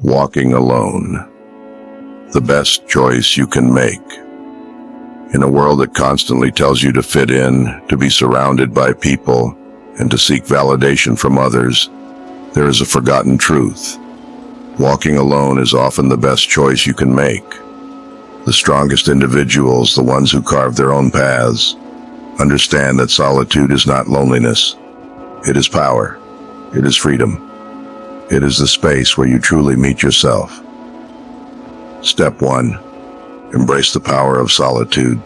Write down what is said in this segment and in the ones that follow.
Walking alone. The best choice you can make. In a world that constantly tells you to fit in, to be surrounded by people, and to seek validation from others, there is a forgotten truth. Walking alone is often the best choice you can make. The strongest individuals, the ones who carve their own paths, understand that solitude is not loneliness. It is power. It is freedom. It is the space where you truly meet yourself. Step 1. Embrace the power of solitude.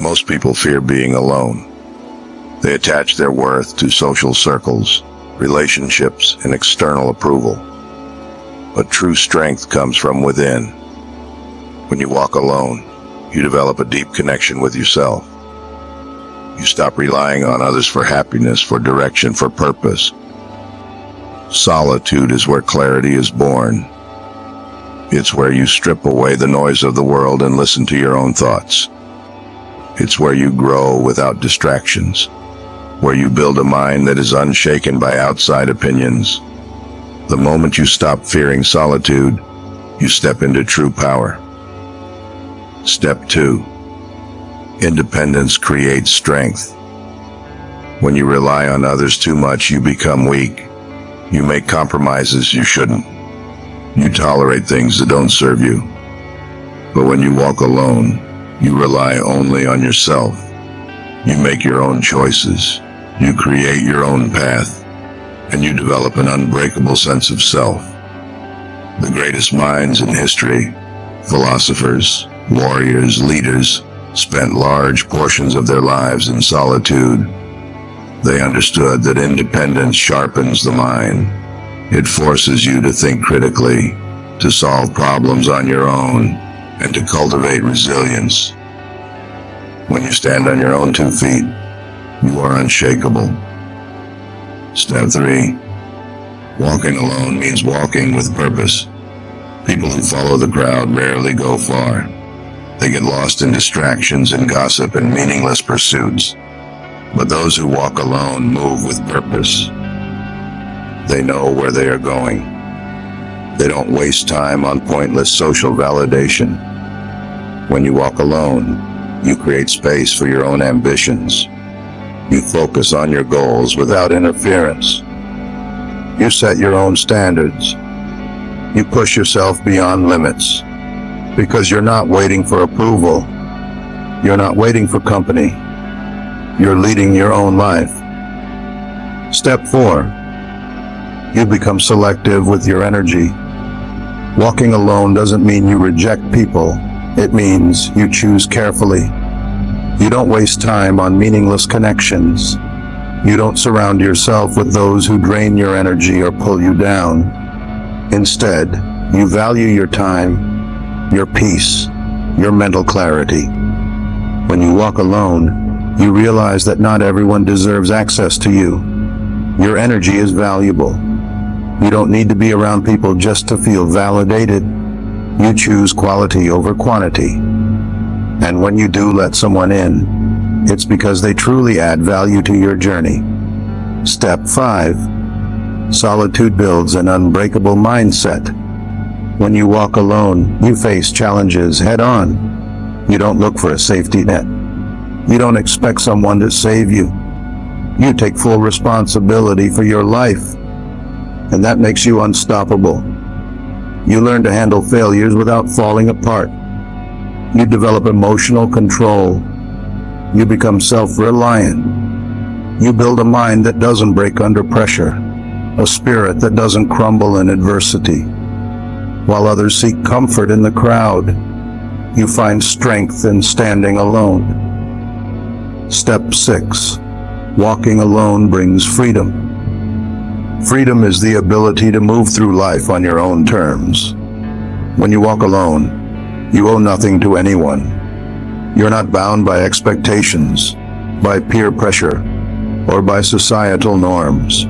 Most people fear being alone. They attach their worth to social circles, relationships, and external approval. But true strength comes from within. When you walk alone, you develop a deep connection with yourself. You stop relying on others for happiness, for direction, for purpose. Solitude is where clarity is born. It's where you strip away the noise of the world and listen to your own thoughts. It's where you grow without distractions, where you build a mind that is unshaken by outside opinions. The moment you stop fearing solitude, you step into true power. Step 2. Independence creates strength. When you rely on others too much, you become weak. You make compromises you shouldn't. You tolerate things that don't serve you. But when you walk alone, you rely only on yourself. You make your own choices. You create your own path. And you develop an unbreakable sense of self. The greatest minds in history, philosophers, warriors, leaders, spent large portions of their lives in solitude. They understood that independence sharpens the mind. It forces you to think critically, to solve problems on your own, and to cultivate resilience. When you stand on your own 2 feet, you are unshakable. Step 3. Walking alone means walking with purpose. People who follow the crowd rarely go far. They get lost in distractions and gossip and meaningless pursuits. But those who walk alone move with purpose. They know where they are going. They don't waste time on pointless social validation. When you walk alone, you create space for your own ambitions. You focus on your goals without interference. You set your own standards. You push yourself beyond limits. Because you're not waiting for approval. You're not waiting for company. You're leading your own life. Step 4. You become selective with your energy. Walking alone doesn't mean you reject people. It means you choose carefully. You don't waste time on meaningless connections. You don't surround yourself with those who drain your energy or pull you down. Instead, you value your time, your peace, your mental clarity. When you walk alone, you realize that not everyone deserves access to you. Your energy is valuable. You don't need to be around people just to feel validated. You choose quality over quantity. And when you do let someone in, it's because they truly add value to your journey. Step 5. Solitude builds an unbreakable mindset. When you walk alone, you face challenges head-on. You don't look for a safety net. You don't expect someone to save you. You take full responsibility for your life, and that makes you unstoppable. You learn to handle failures without falling apart. You develop emotional control. You become self-reliant. You build a mind that doesn't break under pressure, a spirit that doesn't crumble in adversity. While others seek comfort in the crowd, you find strength in standing alone. Step 6. Walking alone brings freedom. Freedom is the ability to move through life on your own terms. When you walk alone, you owe nothing to anyone. You're not bound by expectations, by peer pressure, or by societal norms.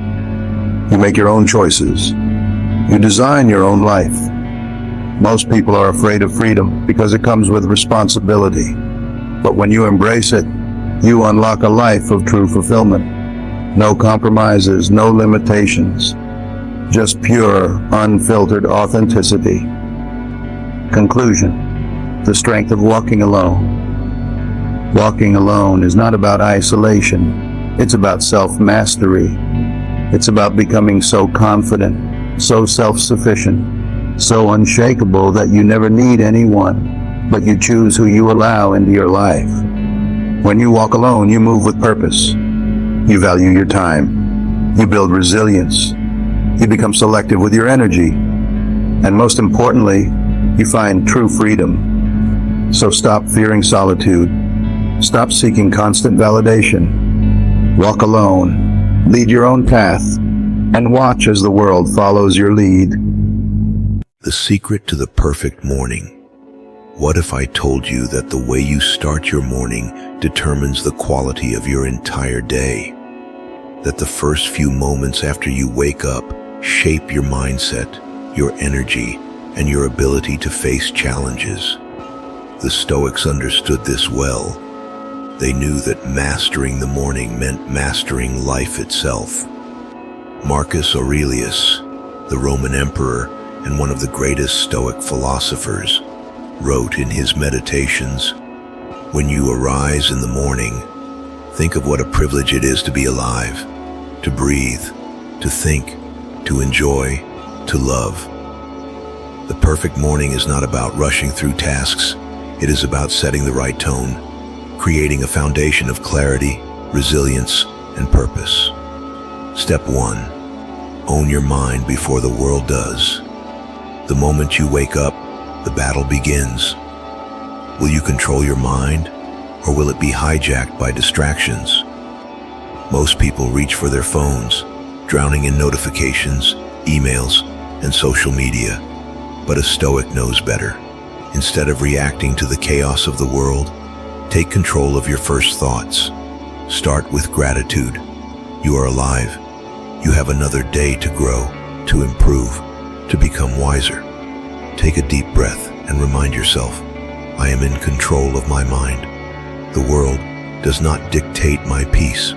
You make your own choices. You design your own life. Most people are afraid of freedom because it comes with responsibility. But when you embrace it, you unlock a life of true fulfillment. No compromises, no limitations. just pure, unfiltered authenticity. Conclusion: the strength of walking alone. Walking alone is not about isolation. It's about self-mastery. It's about becoming so confident, so self-sufficient, so unshakable that you never need anyone, but you choose who you allow into your life. When you walk alone, you move with purpose. You value your time. You build resilience. You become selective with your energy. And most importantly, you find true freedom. So stop fearing solitude. Stop seeking constant validation. Walk alone. Lead your own path. And watch as the world follows your lead. The secret to the perfect morning. What if I told you that the way you start your morning determines the quality of your entire day? That the first few moments after you wake up shape your mindset, your energy, and your ability to face challenges. The Stoics understood this well. They knew that mastering the morning meant mastering life itself. Marcus Aurelius, the Roman emperor and one of the greatest Stoic philosophers, wrote in his Meditations, "When you arise in the morning, think of what a privilege it is to be alive, to breathe, to think, to enjoy, to love." The perfect morning is not about rushing through tasks. It is about setting the right tone, creating a foundation of clarity, resilience, and purpose. Step 1. Own your mind before the world does. The moment you wake up, the battle begins. Will you control your mind, or will it be hijacked by distractions? Most people reach for their phones, drowning in notifications, emails, and social media. But a Stoic knows better. Instead of reacting to the chaos of the world, take control of your first thoughts. Start with gratitude. You are alive. You have another day to grow, to improve, to become wiser. Take a deep breath and remind yourself, I am in control of my mind. The world does not dictate my peace.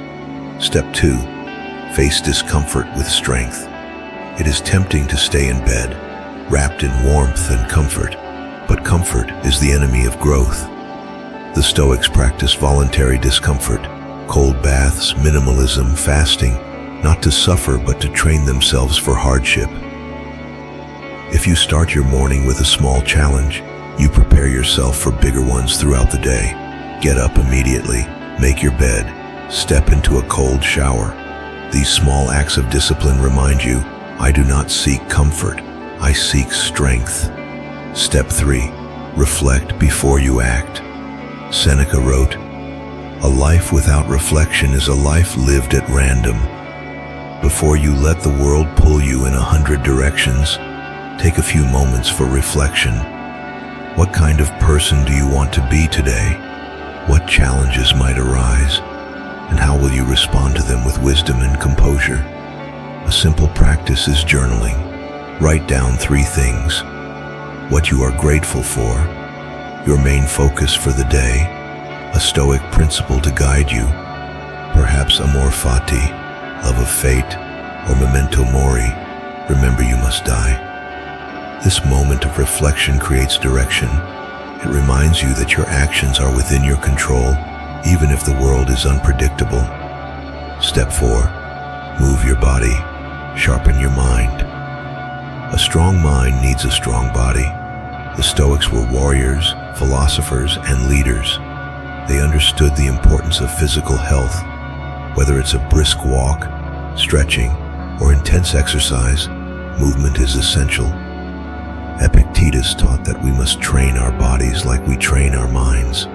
Step 2. Face discomfort with strength. It is tempting to stay in bed, wrapped in warmth and comfort, but comfort is the enemy of growth. The Stoics practice voluntary discomfort, cold baths, minimalism, fasting, not to suffer but to train themselves for hardship. If you start your morning with a small challenge, you prepare yourself for bigger ones throughout the day. Get up immediately, make your bed, step into a cold shower. These small acts of discipline remind you, I do not seek comfort, I seek strength. Step 3. Reflect before you act. Seneca wrote, "A life without reflection is a life lived at random." Before you let the world pull you in 100 directions, take a few moments for reflection. What kind of person do you want to be today? What challenges might arise? And how will you respond to them with wisdom and composure? A simple practice is journaling. Write down 3 things. What you are grateful for, your main focus for the day, a Stoic principle to guide you, perhaps amor fati, love of fate, or memento mori, remember you must die. This moment of reflection creates direction. It reminds you that your actions are within your control, even if the world is unpredictable. Step 4. Move your body. Sharpen your mind. A strong mind needs a strong body. The Stoics were warriors, philosophers, and leaders. They understood the importance of physical health. Whether it's a brisk walk, stretching, or intense exercise, movement is essential. Epictetus taught that we must train our bodies like we train our minds.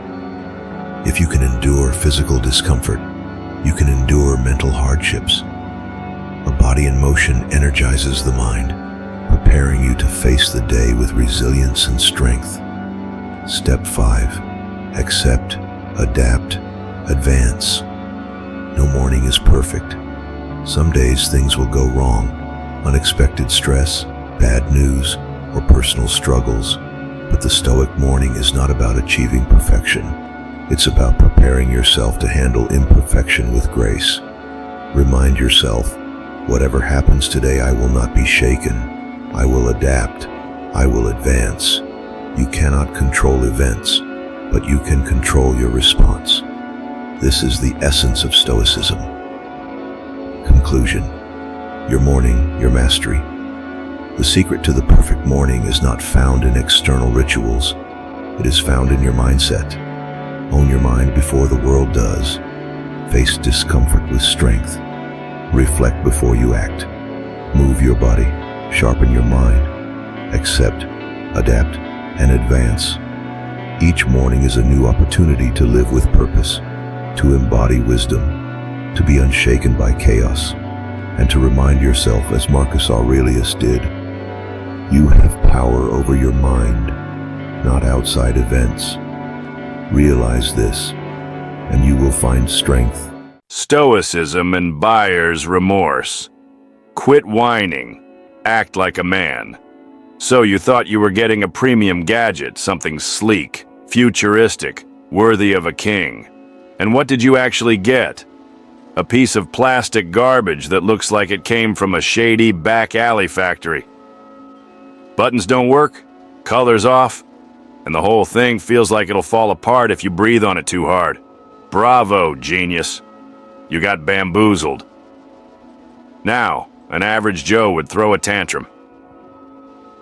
If you can endure physical discomfort, you can endure mental hardships. A body in motion energizes the mind, preparing you to face the day with resilience and strength. Step 5. Accept, adapt, advance. No morning is perfect. Some days things will go wrong, unexpected stress, bad news, or personal struggles. But the Stoic morning is not about achieving perfection. It's about preparing yourself to handle imperfection with grace. Remind yourself, Whatever happens today, I will not be shaken. I will adapt. I will advance. You cannot control events, but you can control your response. This is the essence of Stoicism. Conclusion. Your morning, your mastery. The secret to the perfect morning is not found in external rituals. It is found in your mindset. Own your mind before the world does. Face discomfort with strength. Reflect before you act. Move your body. Sharpen your mind. Accept, adapt, and advance. Each morning is a new opportunity to live with purpose, to embody wisdom, to be unshaken by chaos, and to remind yourself, as Marcus Aurelius did, you have power over your mind, not outside events. Realize this, and you will find strength. Stoicism and buyer's remorse. Quit whining. Act like a man. So you thought you were getting a premium gadget, something sleek, futuristic, worthy of a king. And what did you actually get? A piece of plastic garbage that looks like it came from a shady back alley factory. Buttons don't work, colors off, and the whole thing feels like it'll fall apart if you breathe on it too hard. Bravo, genius. You got bamboozled. Now, an average Joe would throw a tantrum.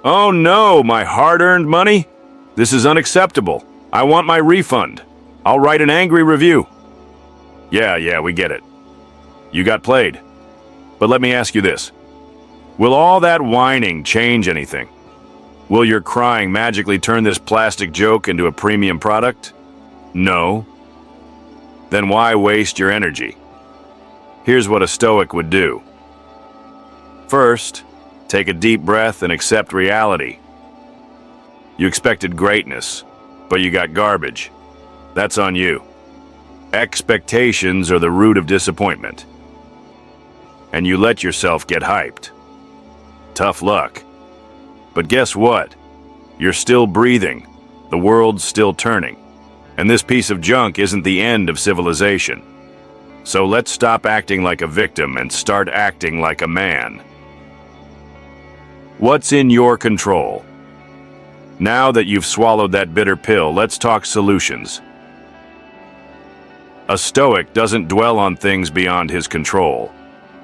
Oh no, my hard-earned money? This is unacceptable. I want my refund. I'll write an angry review. Yeah, we get it. You got played. But let me ask you this. Will all that whining change anything? Will your crying magically turn this plastic joke into a premium product? No. Then why waste your energy? Here's what a Stoic would do. First, take a deep breath and accept reality. You expected greatness, but you got garbage. That's on you. Expectations are the root of disappointment. And you let yourself get hyped. Tough luck. But guess what? You're still breathing. The world's still turning. And this piece of junk isn't the end of civilization. So let's stop acting like a victim and start acting like a man. What's in your control? Now that you've swallowed that bitter pill, let's talk solutions. A Stoic doesn't dwell on things beyond his control.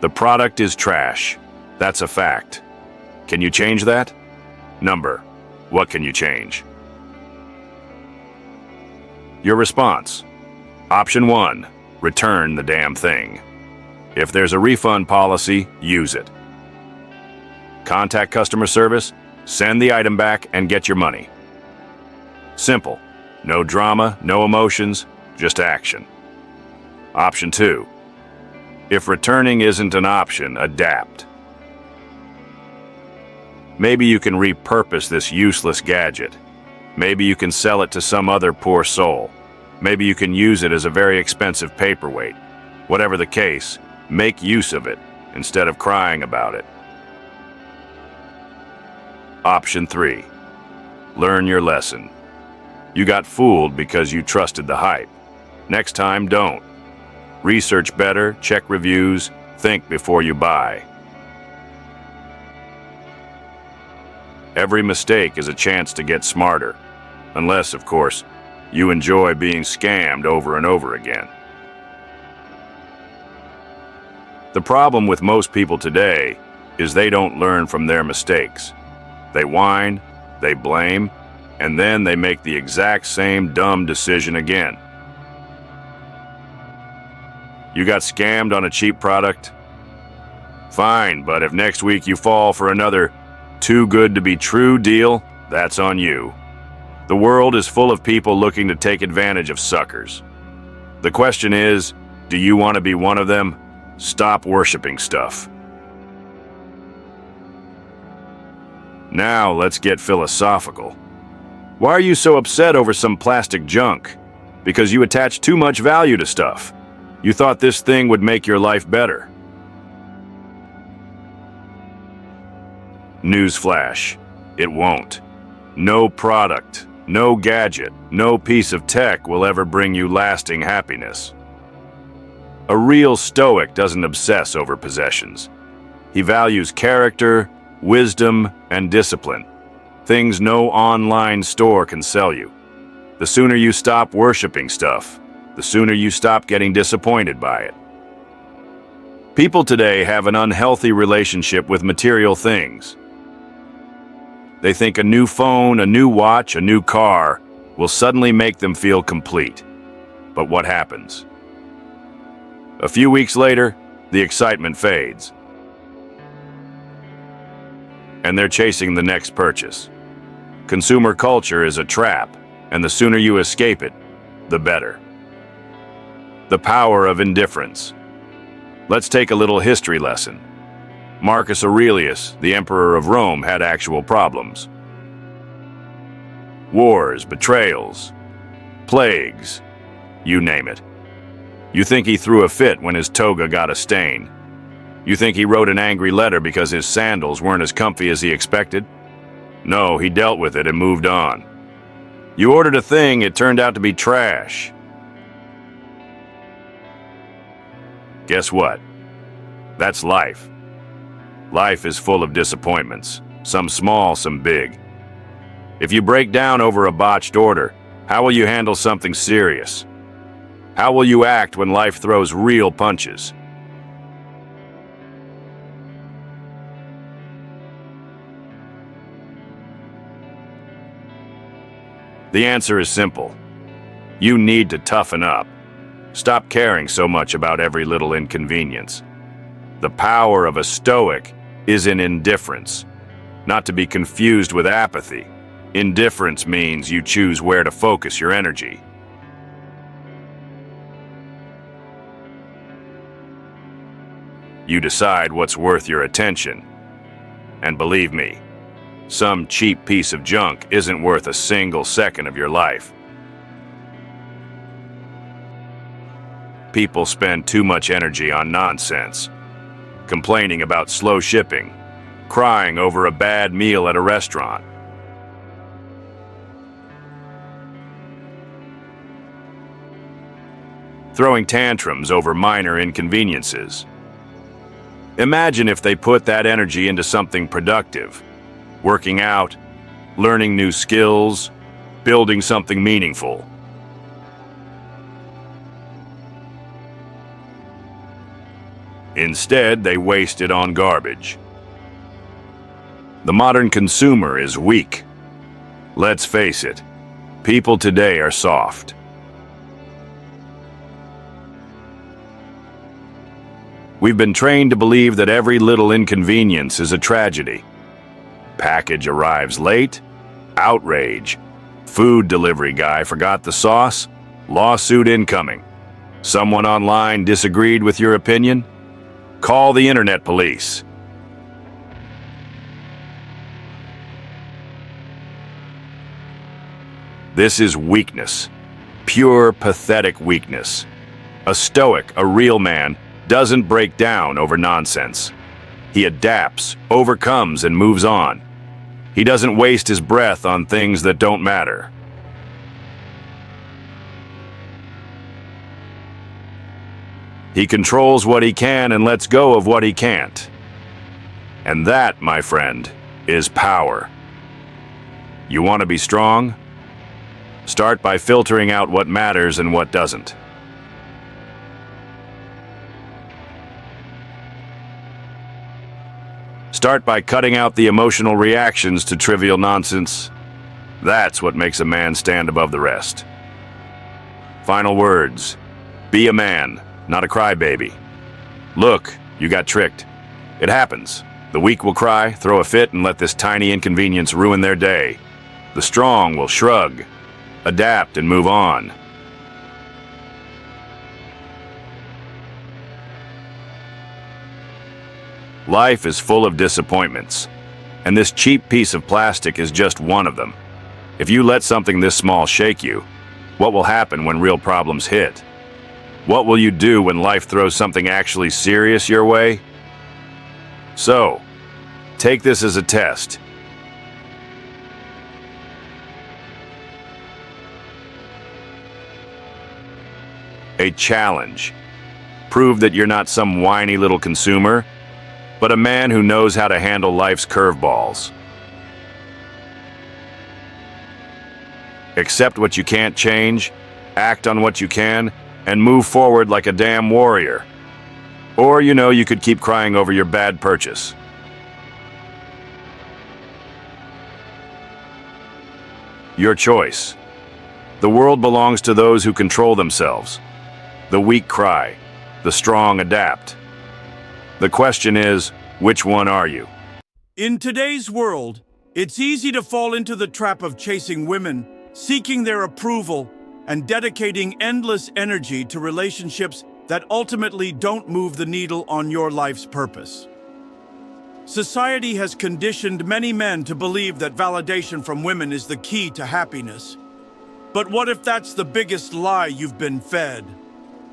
The product is trash. That's a fact. Can you change that? Number. What can you change? Your response. Option 1. Return the damn thing. If there's a refund policy, use it. Contact customer service, send the item back, and get your money. Simple. No drama, no emotions, just action. Option 2. If returning isn't an option, adapt. Maybe you can repurpose this useless gadget. Maybe you can sell it to some other poor soul. Maybe you can use it as a very expensive paperweight. Whatever the case, make use of it instead of crying about it. Option 3. Learn your lesson. You got fooled because you trusted the hype. Next time, don't. Research better, check reviews, think before you buy. Every mistake is a chance to get smarter. Unless, of course, you enjoy being scammed over and over again. The problem with most people today is they don't learn from their mistakes. They whine, they blame, and then they make the exact same dumb decision again. You got scammed on a cheap product? Fine, but if next week you fall for another too good to be true deal, that's on you. The world is full of people looking to take advantage of suckers. The question is, do you want to be one of them? Stop worshiping stuff. Now let's get philosophical. Why are you so upset over some plastic junk? Because you attach too much value to stuff. You thought this thing would make your life better. Newsflash, it won't. No product, no gadget, no piece of tech will ever bring you lasting happiness. A real Stoic doesn't obsess over possessions. He values character, wisdom, and discipline, things no online store can sell you. The sooner you stop worshiping stuff, the sooner you stop getting disappointed by it. People today have an unhealthy relationship with material things. They think a new phone, a new watch, a new car will suddenly make them feel complete. But what happens? A few weeks later, the excitement fades. And they're chasing the next purchase. Consumer culture is a trap, and the sooner you escape it, the better. The power of indifference. Let's take a little history lesson. Marcus Aurelius, the emperor of Rome, had actual problems. Wars, betrayals, plagues, you name it. You think he threw a fit when his toga got a stain? You think he wrote an angry letter because his sandals weren't as comfy as he expected? No, he dealt with it and moved on. You ordered a thing, it turned out to be trash. Guess what? That's life. Life is full of disappointments, some small, some big. If you break down over a botched order, how will you handle something serious? How will you act when life throws real punches? The answer is simple. You need to toughen up. Stop caring so much about every little inconvenience. The power of a Stoic is in indifference, not to be confused with apathy. Indifference means you choose where to focus your energy. You decide what's worth your attention. And believe me, some cheap piece of junk isn't worth a single second of your life. People spend too much energy on nonsense, complaining about slow shipping, crying over a bad meal at a restaurant. Throwing tantrums over minor inconveniences. Imagine if they put that energy into something productive, working out, learning new skills, building something meaningful. Instead, they waste it on garbage. The modern consumer is weak. Let's face it, people today are soft. We've been trained to believe that every little inconvenience is a tragedy. Package arrives late, outrage. Food delivery guy forgot the sauce, lawsuit incoming. Someone online disagreed with your opinion? Call the internet police. This is weakness, pure pathetic weakness. A Stoic, a real man, doesn't break down over nonsense. He adapts, overcomes, and moves on. He doesn't waste his breath on things that don't matter. He controls what he can and lets go of what he can't. And that, my friend, is power. You want to be strong? Start by filtering out what matters and what doesn't. Start by cutting out the emotional reactions to trivial nonsense. That's what makes a man stand above the rest. Final words. Be a man, not a crybaby. Look, you got tricked. It happens. The weak will cry, throw a fit, and let this tiny inconvenience ruin their day. The strong will shrug, adapt, and move on. Life is full of disappointments, and this cheap piece of plastic is just one of them. If you let something this small shake you, what will happen when real problems hit? What will you do when life throws something actually serious your way? So, take this as a test. A challenge. Prove that you're not some whiny little consumer, but a man who knows how to handle life's curveballs. Accept what you can't change, act on what you can, and move forward like a damn warrior. Or, you could keep crying over your bad purchase. Your choice. The world belongs to those who control themselves. The weak cry. The strong adapt. The question is, which one are you? In today's world, it's easy to fall into the trap of chasing women, seeking their approval, and dedicating endless energy to relationships that ultimately don't move the needle on your life's purpose. Society has conditioned many men to believe that validation from women is the key to happiness. But what if that's the biggest lie you've been fed?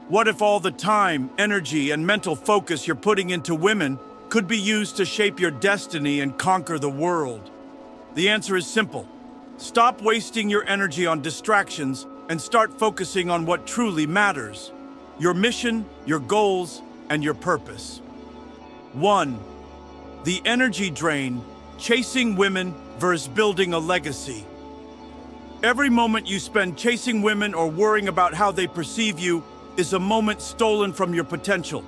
What if all the time, energy, and mental focus you're putting into women could be used to shape your destiny and conquer the world? The answer is simple. Stop wasting your energy on distractions and start focusing on what truly matters: your mission, your goals, and your purpose. 1. The energy drain: chasing women versus building a legacy. Every moment you spend chasing women or worrying about how they perceive you is a moment stolen from your potential.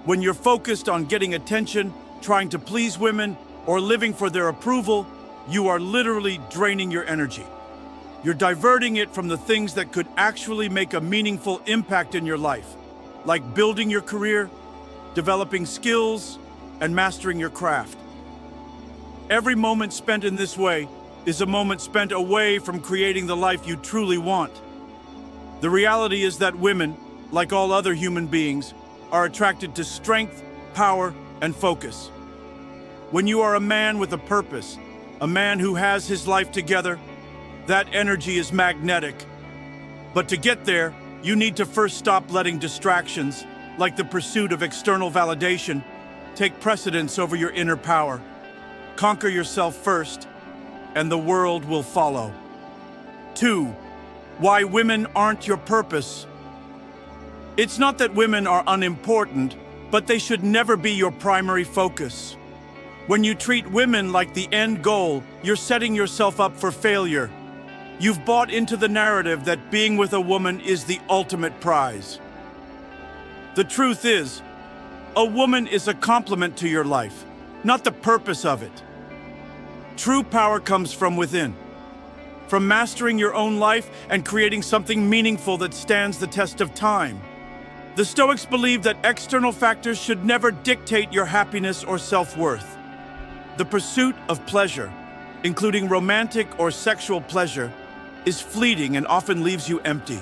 When you're focused on getting attention, trying to please women, or living for their approval, you are literally draining your energy. You're diverting it from the things that could actually make a meaningful impact in your life, like building your career, developing skills, and mastering your craft. Every moment spent in this way is a moment spent away from creating the life you truly want. The reality is that women, like all other human beings, are attracted to strength, power, and focus. When you are a man with a purpose, a man who has his life together, that energy is magnetic. But to get there, you need to first stop letting distractions, like the pursuit of external validation, take precedence over your inner power. Conquer yourself first, and the world will follow. 2. Why women aren't your purpose. It's not that women are unimportant, but they should never be your primary focus. When you treat women like the end goal, you're setting yourself up for failure. You've bought into the narrative that being with a woman is the ultimate prize. The truth is, a woman is a complement to your life, not the purpose of it. True power comes from within, from mastering your own life and creating something meaningful that stands the test of time. The Stoics believe that external factors should never dictate your happiness or self-worth. The pursuit of pleasure, including romantic or sexual pleasure, is fleeting and often leaves you empty.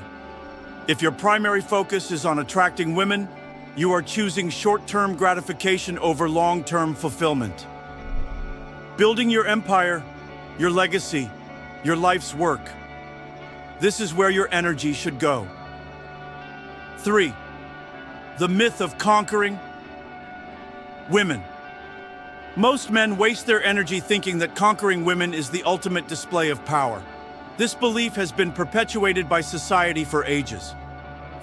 If your primary focus is on attracting women, you are choosing short-term gratification over long-term fulfillment. Building your empire, your legacy, your life's work. This is where your energy should go. 3. The myth of conquering women. Most men waste their energy thinking that conquering women is the ultimate display of power. This belief has been perpetuated by society for ages.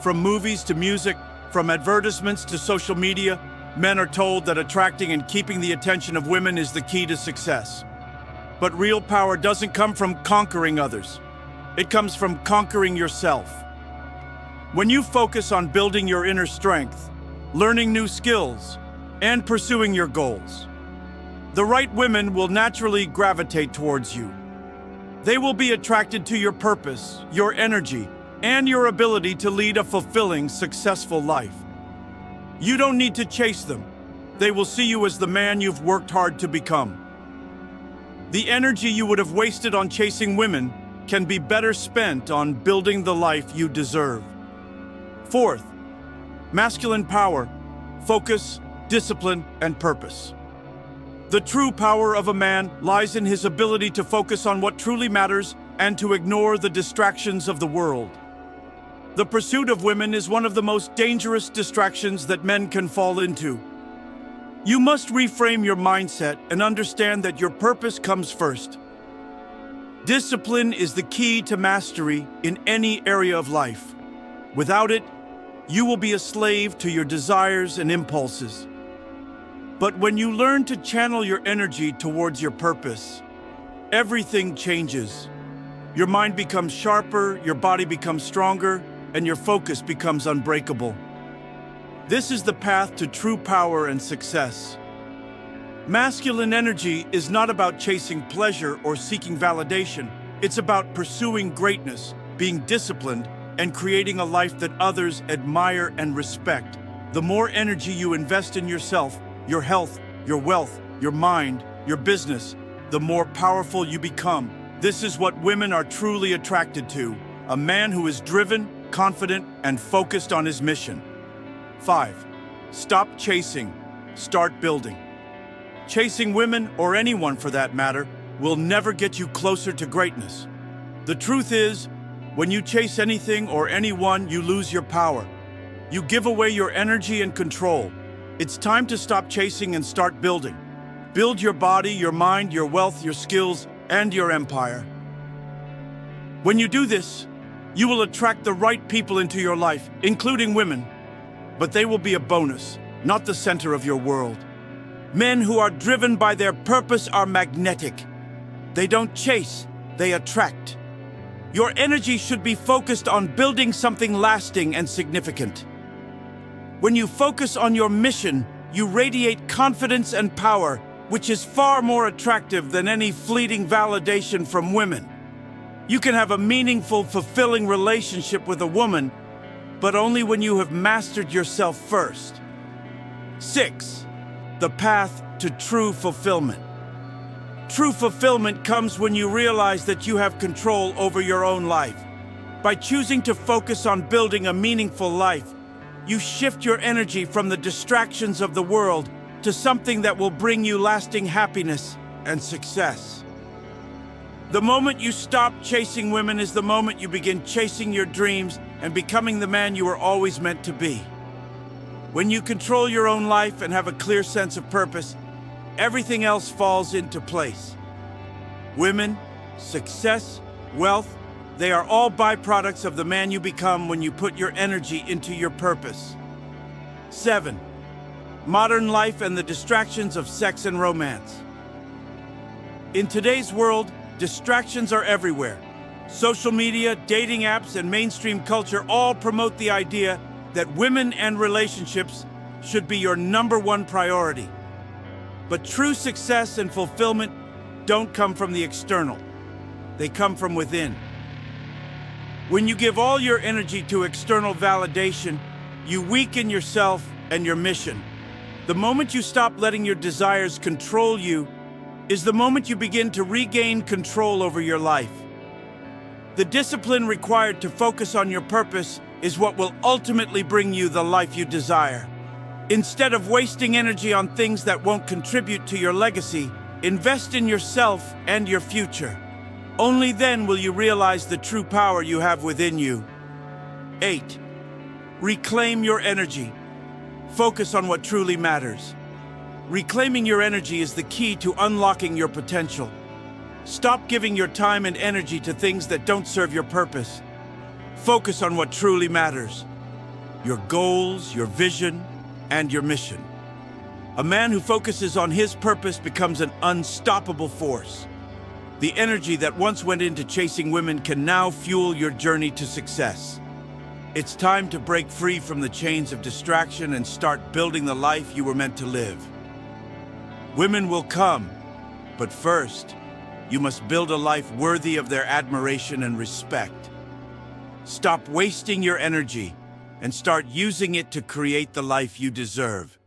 From movies to music, from advertisements to social media, men are told that attracting and keeping the attention of women is the key to success. But real power doesn't come from conquering others. It comes from conquering yourself. When you focus on building your inner strength, learning new skills, and pursuing your goals, the right women will naturally gravitate towards you. They will be attracted to your purpose, your energy, and your ability to lead a fulfilling, successful life. You don't need to chase them. They will see you as the man you've worked hard to become. The energy you would have wasted on chasing women can be better spent on building the life you deserve. 4th, masculine power, focus, discipline, and purpose. The true power of a man lies in his ability to focus on what truly matters and to ignore the distractions of the world. The pursuit of women is one of the most dangerous distractions that men can fall into. You must reframe your mindset and understand that your purpose comes first. Discipline is the key to mastery in any area of life. Without it, you will be a slave to your desires and impulses. But when you learn to channel your energy towards your purpose, everything changes. Your mind becomes sharper, your body becomes stronger, and your focus becomes unbreakable. This is the path to true power and success. Masculine energy is not about chasing pleasure or seeking validation. It's about pursuing greatness, being disciplined, and creating a life that others admire and respect. The more energy you invest in yourself, your health, your wealth, your mind, your business, the more powerful you become. This is what women are truly attracted to: a man who is driven, confident, and focused on his mission. 5. Stop chasing, start building. Chasing women, or anyone for that matter, will never get you closer to greatness. The truth is, when you chase anything or anyone, you lose your power. You give away your energy and control. It's time to stop chasing and start building. Build your body, your mind, your wealth, your skills, and your empire. When you do this, you will attract the right people into your life, including women. But they will be a bonus, not the center of your world. Men who are driven by their purpose are magnetic. They don't chase, they attract. Your energy should be focused on building something lasting and significant. When you focus on your mission, you radiate confidence and power, which is far more attractive than any fleeting validation from women. You can have a meaningful, fulfilling relationship with a woman, but only when you have mastered yourself first. 6. The path to true fulfillment. True fulfillment comes when you realize that you have control over your own life. By choosing to focus on building a meaningful life, you shift your energy from the distractions of the world to something that will bring you lasting happiness and success. The moment you stop chasing women is the moment you begin chasing your dreams and becoming the man you were always meant to be. When you control your own life and have a clear sense of purpose, everything else falls into place. Women, success, wealth, they are all byproducts of the man you become when you put your energy into your purpose. 7. Modern life and the distractions of sex and romance. In today's world, distractions are everywhere. Social media, dating apps, and mainstream culture all promote the idea that women and relationships should be your #1 priority. But true success and fulfillment don't come from the external. They come from within. When you give all your energy to external validation, you weaken yourself and your mission. The moment you stop letting your desires control you is the moment you begin to regain control over your life. The discipline required to focus on your purpose is what will ultimately bring you the life you desire. Instead of wasting energy on things that won't contribute to your legacy, invest in yourself and your future. Only then will you realize the true power you have within you. 8. Reclaim your energy. Focus on what truly matters. Reclaiming your energy is the key to unlocking your potential. Stop giving your time and energy to things that don't serve your purpose. Focus on what truly matters: your goals, your vision, and your mission. A man who focuses on his purpose becomes an unstoppable force. The energy that once went into chasing women can now fuel your journey to success. It's time to break free from the chains of distraction and start building the life you were meant to live. Women will come, but first, you must build a life worthy of their admiration and respect. Stop wasting your energy and start using it to create the life you deserve.